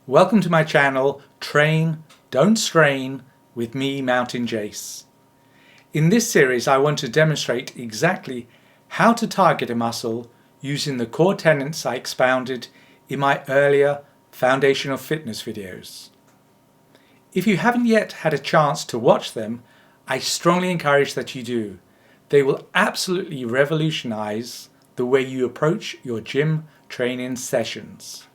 Welcome to my channel, Train, Don't Strain, with me, Mountain Jace. In this series, I want to demonstrate exactly how to target a muscle using the core tenets I expounded in my earlier Foundation of Fitness videos. If you haven't yet had a chance to watch them, I strongly encourage that you do. They will absolutely revolutionize the way you approach your gym training sessions.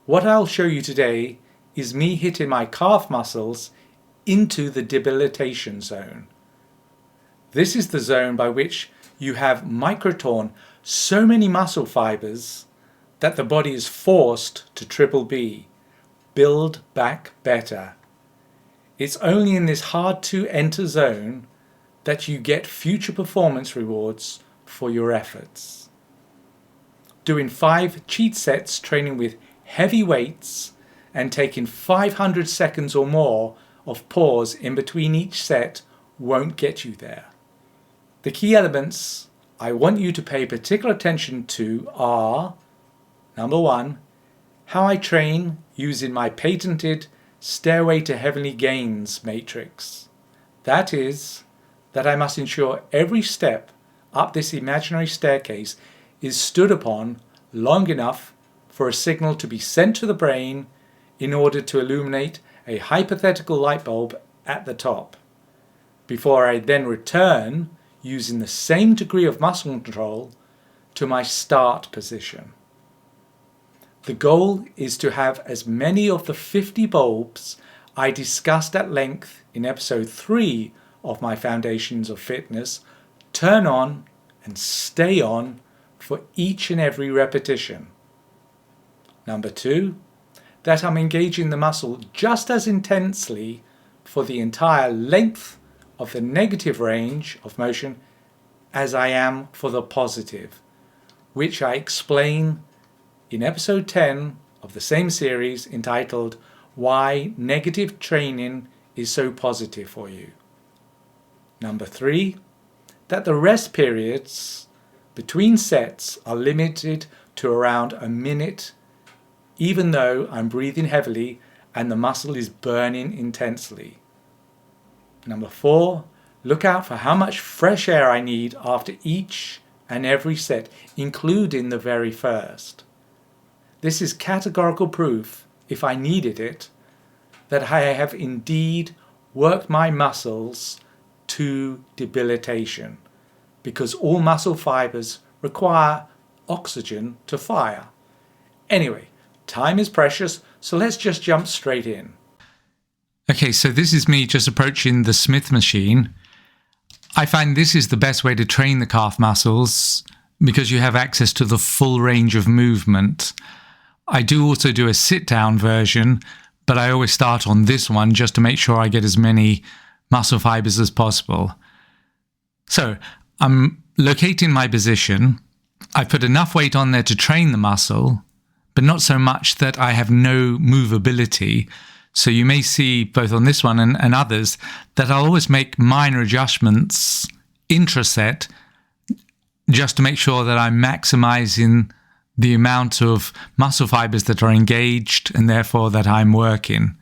What I'll show you today is me hitting my calf muscles into the debilitation zone. This is the zone by which you have microtorn so many muscle fibers that the body is forced to triple B, build back better. It's only in this hard to enter zone that you get future performance rewards for your efforts. Doing 5 cheat sets training with heavy weights and taking 500 seconds or more of pause in between each set won't get you there. The key elements I want you to pay particular attention to are: number 1, how I train using my patented Stairway to Heavenly Gains matrix. That is, that I must ensure every step up this imaginary staircase is stood upon long enough for a signal to be sent to the brain in order to illuminate a hypothetical light bulb at the top, before I then return using the same degree of muscle control to my start position. The goal is to have as many of the 50 bulbs I discussed at length in episode 3 of my Foundations of Fitness turn on and stay on for each and every repetition. Number 2, that I'm engaging the muscle just as intensely for the entire length of the negative range of motion as I am for the positive, which I explain in episode 10 of the same series entitled Why Negative Training is So Positive for You. Number 3, that the rest periods between sets are limited to around a minute, even though I'm breathing heavily and the muscle is burning intensely. Number 4, look out for how much fresh air I need after each and every set, including the very first. This is categorical proof, if I needed it, that I have indeed worked my muscles to debilitation, because all muscle fibers require oxygen to fire. Anyway, time is precious, so let's just jump straight in. Okay, so this is me just approaching the Smith machine. I find this is the best way to train the calf muscles because you have access to the full range of movement. I do also do a sit-down version, but I always start on this one just to make sure I get as many muscle fibers as possible. So I'm locating my position. I put enough weight on there to train the muscle, but not so much that I have no movability. So you may see both on this one and others that I'll always make minor adjustments intraset just to make sure that I'm maximizing the amount of muscle fibers that are engaged and therefore that I'm working.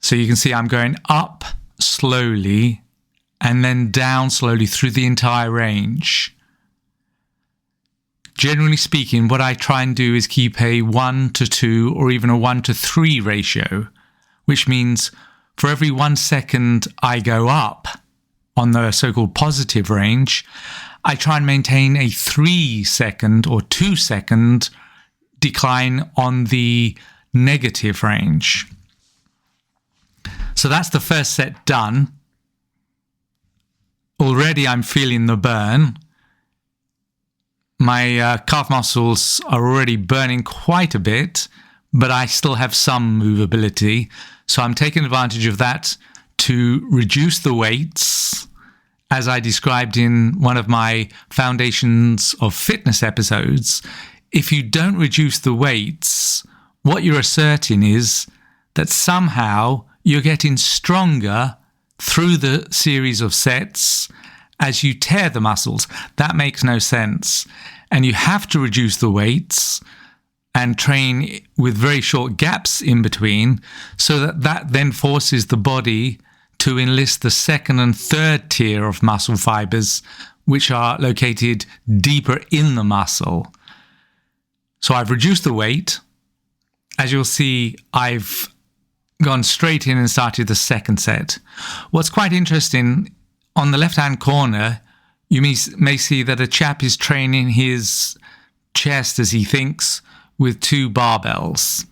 So you can see I'm going up slowly and then down slowly through the entire range. Generally speaking, what I try and do is keep a 1:2 or even a 1:3 ratio, which means for every 1 second I go up on the so-called positive range, I try and maintain a 3-second or 2-second decline on the negative range. So that's the first set done. Already I'm feeling the burn. My calf muscles are already burning quite a bit, but I still have some movability. So I'm taking advantage of that to reduce the weights, as I described in one of my Foundations of Fitness episodes. If you don't reduce the weights, what you're asserting is that somehow you're getting stronger through the series of sets as you tear the muscles. That makes no sense. And you have to reduce the weights and train with very short gaps in between, so that then forces the body to enlist the second and third tier of muscle fibers, which are located deeper in the muscle. So I've reduced the weight. As you'll see, I've gone straight in and started the second set. What's quite interesting, on the left-hand corner, you may see that a chap is training his chest, as he thinks, with 2 barbells.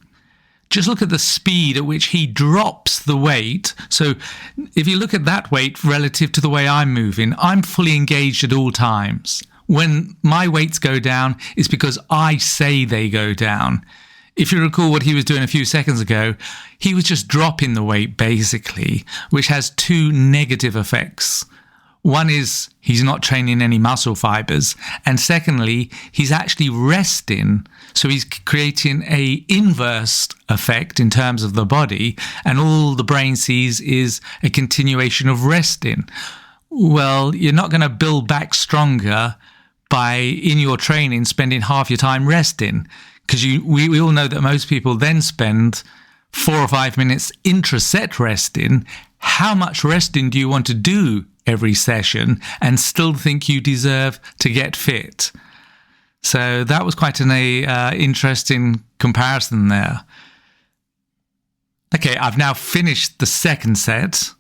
Just look at the speed at which he drops the weight. So if you look at that weight relative to the way I'm moving, I'm fully engaged at all times. When my weights go down, it's because I say they go down. If you recall what he was doing a few seconds ago, he was just dropping the weight basically, which has 2 negative effects. One is he's not training any muscle fibers, and secondly, he's actually resting. So he's creating a inverse effect in terms of the body, and all the brain sees is a continuation of resting. Well, you're not going to build back stronger by, in your training, spending half your time resting, because we all know that most people then spend 4 or 5 minutes intra-set resting. How much resting do you want to do every session and still think you deserve to get fit? So that was quite an interesting comparison there. Okay, I've now finished the second set.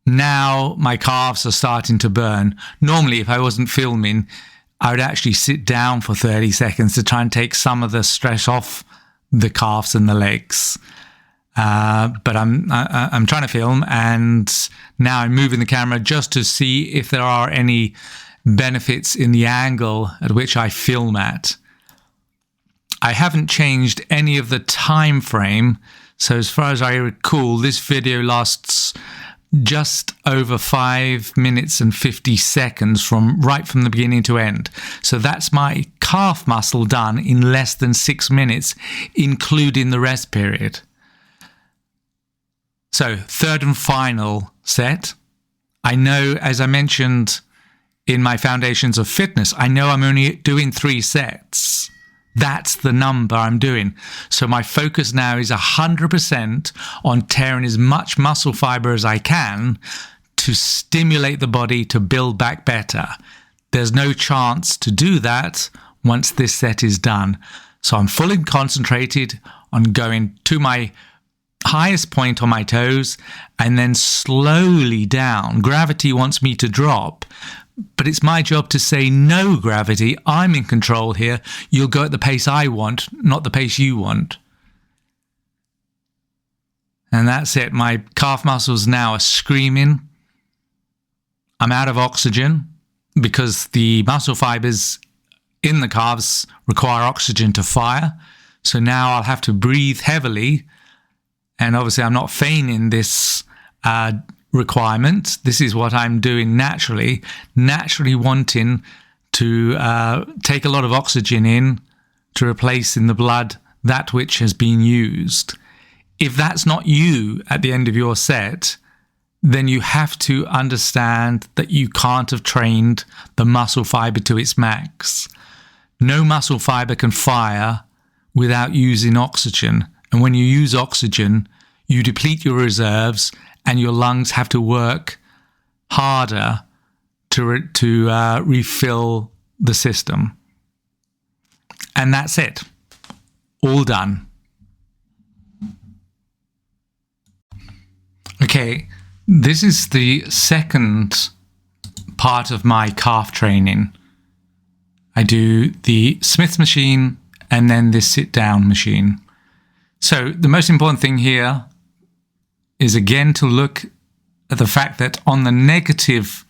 Now my calves are starting to burn. Normally, if I wasn't filming, I would actually sit down for 30 seconds to try and take some of the stress off the calves and the legs. But I'm trying to film, and now I'm moving the camera just to see if there are any benefits in the angle at which I film at. I haven't changed any of the time frame, so as far as I recall, this video lasts just over 5 minutes and 50 seconds right from the beginning to end. So that's my calf muscle done in less than 6 minutes, including the rest period. So, third and final set. I know, as I mentioned in my Foundations of Fitness, I know I'm only doing 3 sets. That's the number I'm doing. So my focus now is 100% on tearing as much muscle fiber as I can to stimulate the body to build back better. There's no chance to do that once this set is done. So I'm fully concentrated on going to my highest point on my toes and then slowly down. Gravity wants me to drop, but it's my job to say, no, gravity, I'm in control here. You'll go at the pace I want, not the pace you want. And that's it. My calf muscles now are screaming. I'm out of oxygen because the muscle fibers in the calves require oxygen to fire. So now I'll have to breathe heavily. And obviously I'm not feigning this requirement. This is what I'm doing naturally wanting to take a lot of oxygen in to replace in the blood that which has been used. If that's not you at the end of your set, then you have to understand that you can't have trained the muscle fiber to its max. No muscle fiber can fire without using oxygen. And when you use oxygen, you deplete your reserves and your lungs have to work harder to refill the system. And that's it. All done. Okay, this is the second part of my calf training. I do the Smith machine and then this sit-down machine. So the most important thing here is again to look at the fact that on the negative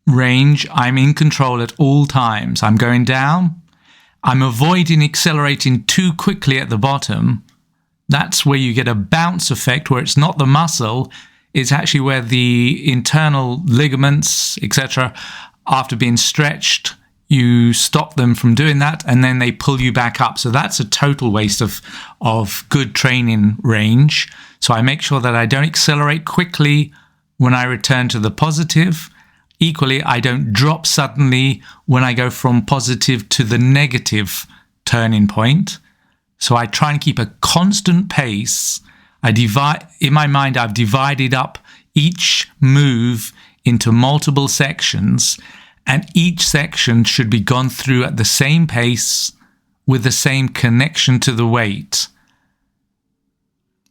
range, I'm in control at all times. I'm going down. I'm avoiding accelerating too quickly at the bottom. That's where you get a bounce effect where it's not the muscle, it's actually where the internal ligaments, etc., after being stretched, you stop them from doing that and then they pull you back up. So that's a total waste of good training range. So I make sure that I don't accelerate quickly when I return to the positive. Equally, I don't drop suddenly when I go from positive to the negative turning point. So I try and keep a constant pace. In my mind, I've divided up each move into multiple sections, and each section should be gone through at the same pace with the same connection to the weight.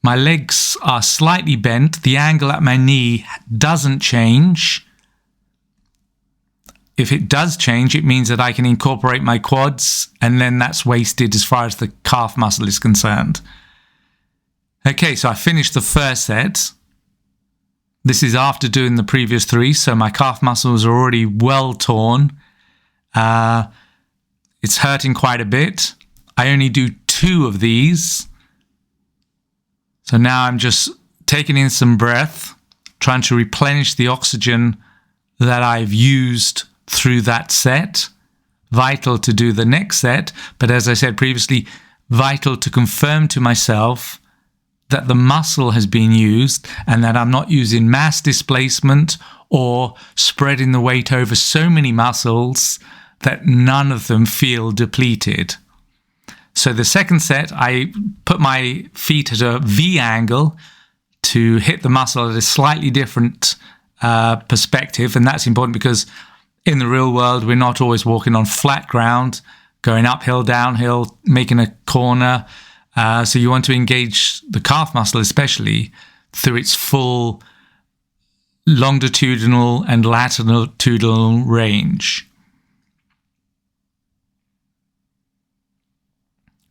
My legs are slightly bent. The angle at my knee doesn't change. If it does change, it means that I can incorporate my quads, and then that's wasted as far as the calf muscle is concerned. Okay, so I finished the first set. This is after doing the previous 3, so my calf muscles are already well torn. It's hurting quite a bit. I only do 2 of these. So now I'm just taking in some breath, trying to replenish the oxygen that I've used through that set. Vital to do the next set, but as I said previously, vital to confirm to myself that the muscle has been used and that I'm not using mass displacement or spreading the weight over so many muscles that none of them feel depleted. So the second set, I put my feet at a V angle to hit the muscle at a slightly different perspective, and that's important because in the real world, we're not always walking on flat ground, going uphill, downhill, making a corner. So you want to engage the calf muscle, especially through its full longitudinal and latitudinal range.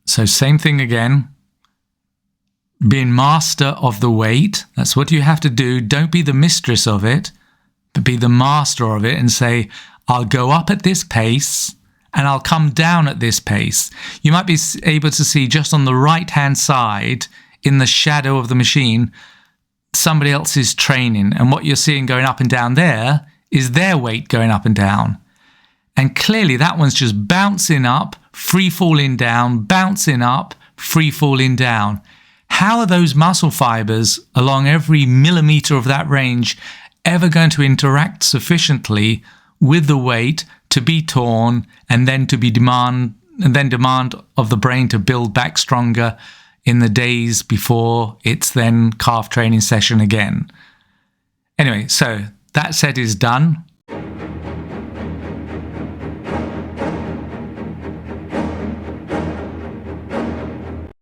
So same thing again. Being master of the weight. That's what you have to do. Don't be the mistress of it, but be the master of it and say, I'll go up at this pace and I'll come down at this pace. You might be able to see just on the right-hand side in the shadow of the machine, somebody else is training. And what you're seeing going up and down there is their weight going up and down. And clearly that one's just bouncing up, free falling down, bouncing up, free falling down. How are those muscle fibers along every millimeter of that range ever going to interact sufficiently with the weight to be torn and then demand of the brain to build back stronger in the days before its then calf training session again? Anyway, so that set is done.